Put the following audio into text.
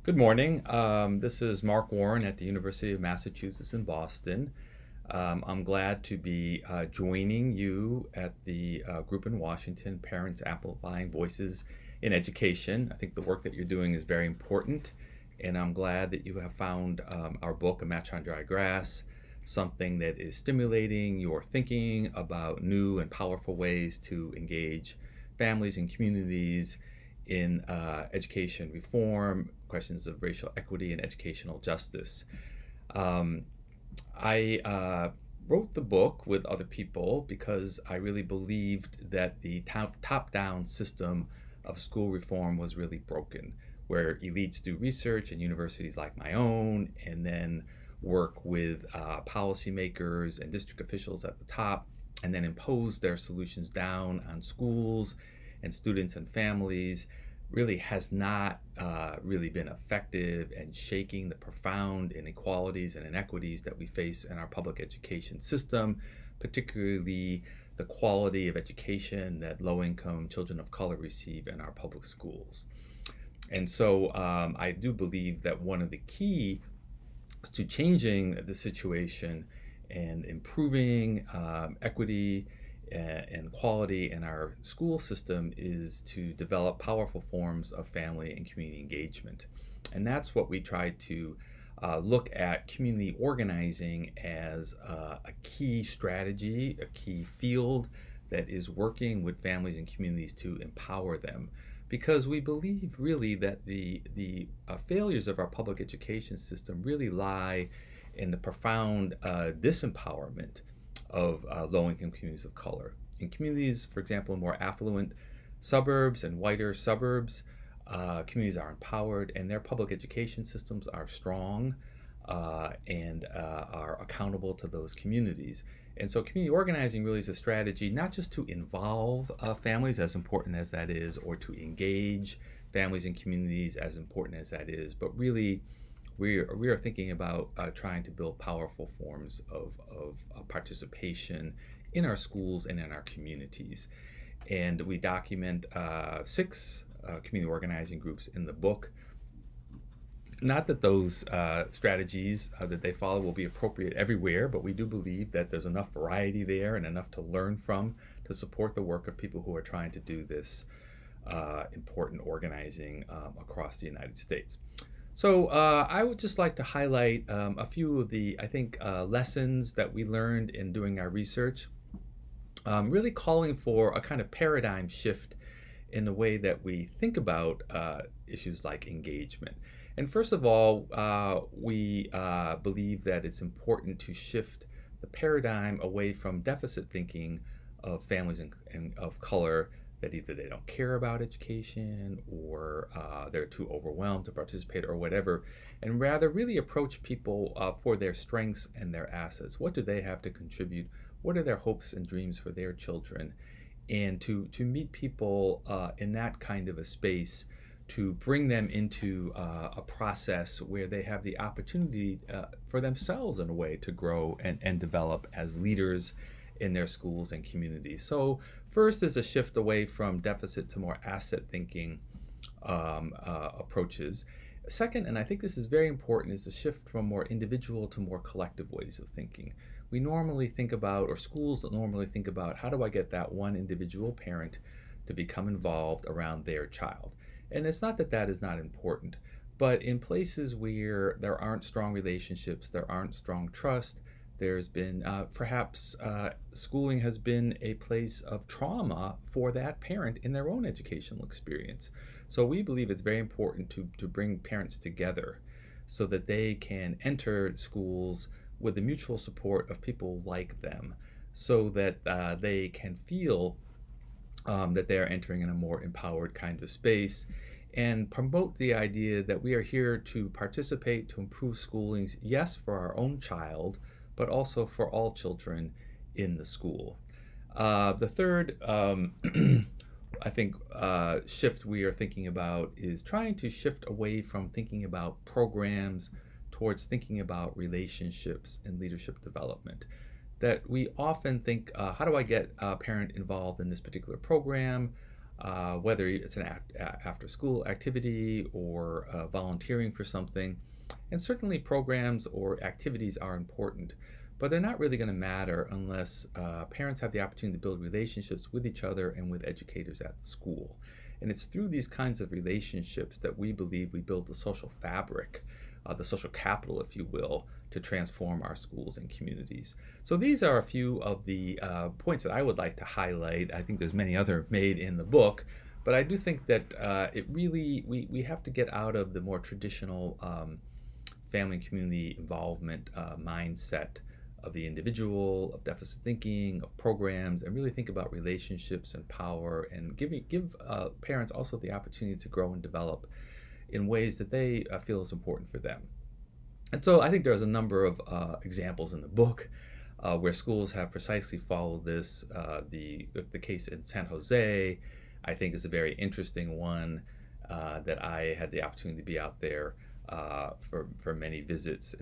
Good morning. This is Mark Warren at the University of Massachusetts in Boston. I'm glad to be joining you at the group in Washington, Parents Amplifying Voices in Education. I think the work that you're doing is very important, and I'm glad that you have found our book, A Match on Dry Grass, something that is stimulating your thinking about new and powerful ways to engage families and communities in education reform, questions of racial equity, and educational justice. Um, I wrote the book with other people because I really believed that the top down system of school reform was really broken, where elites do research in universities like my own and then work with policymakers and district officials at the top and then impose their solutions down on schools and students and families really has not really been effective in shaking the profound inequalities and inequities that we face in our public education system, particularly the quality of education that low-income children of color receive in our public schools. And so I do believe that one of the key to changing the situation and improving equity and quality in our school system is to develop powerful forms of family and community engagement. And that's what we try to look at community organizing as a key strategy, a key field that is working with families and communities to empower them. Because we believe really that the failures of our public education system really lie in the profound disempowerment of low-income communities of color. In communities, for example, in more affluent suburbs and whiter suburbs, communities are empowered and their public education systems are strong and are accountable to those communities. And so community organizing really is a strategy not just to involve families, as important as that is, or to engage families and communities, as important as that is, but really we are thinking about trying to build powerful forms of participation in our schools and in our communities. And we document six community organizing groups in the book. Not that those strategies that they follow will be appropriate everywhere, but we do believe that there's enough variety there and enough to learn from to support the work of people who are trying to do this important organizing across the United States. So I would just like to highlight a few of the, I think, lessons that we learned in doing our research, really calling for a kind of paradigm shift in the way that we think about issues like engagement. And first of all, we believe that it's important to shift the paradigm away from deficit thinking of families and of color, that either they don't care about education or they're too overwhelmed to participate or whatever, and rather really approach people for their strengths and their assets. What do they have to contribute? What are their hopes and dreams for their children? And to meet people in that kind of a space, to bring them into a process where they have the opportunity for themselves in a way to grow and develop as leaders in their schools and communities. So first is a shift away from deficit to more asset thinking approaches. Second, and I think this is very important, is a shift from more individual to more collective ways of thinking. We normally think about, or schools normally think about, how do I get that one individual parent to become involved around their child? And it's not that that is not important, but in places where there aren't strong relationships, there aren't strong trust, there's been perhaps schooling has been a place of trauma for that parent in their own educational experience. So we believe it's very important to bring parents together so that they can enter schools with the mutual support of people like them, so that they can feel that they are entering in a more empowered kind of space, and promote the idea that we are here to participate, to improve schooling, yes, for our own child, but also for all children in the school. The third, I think, shift we are thinking about is trying to shift away from thinking about programs towards thinking about relationships and leadership development. That we often think, how do I get a parent involved in this particular program? whether it's an after-school activity or volunteering for something. And certainly programs or activities are important, but they're not really going to matter unless parents have the opportunity to build relationships with each other and with educators at the school. And it's through these kinds of relationships that we believe we build the social fabric, the social capital, if you will, to transform our schools and communities. So these are a few of the points that I would like to highlight. I think there's many other made in the book, but I do think that we have to get out of the more traditional family and community involvement mindset of the individual, of deficit thinking, of programs, and really think about relationships and power, and give parents also the opportunity to grow and develop in ways that they feel is important for them. And so I think there's a number of examples in the book where schools have precisely followed this. The case in San Jose, I think, is a very interesting one that I had the opportunity to be out there for many visits.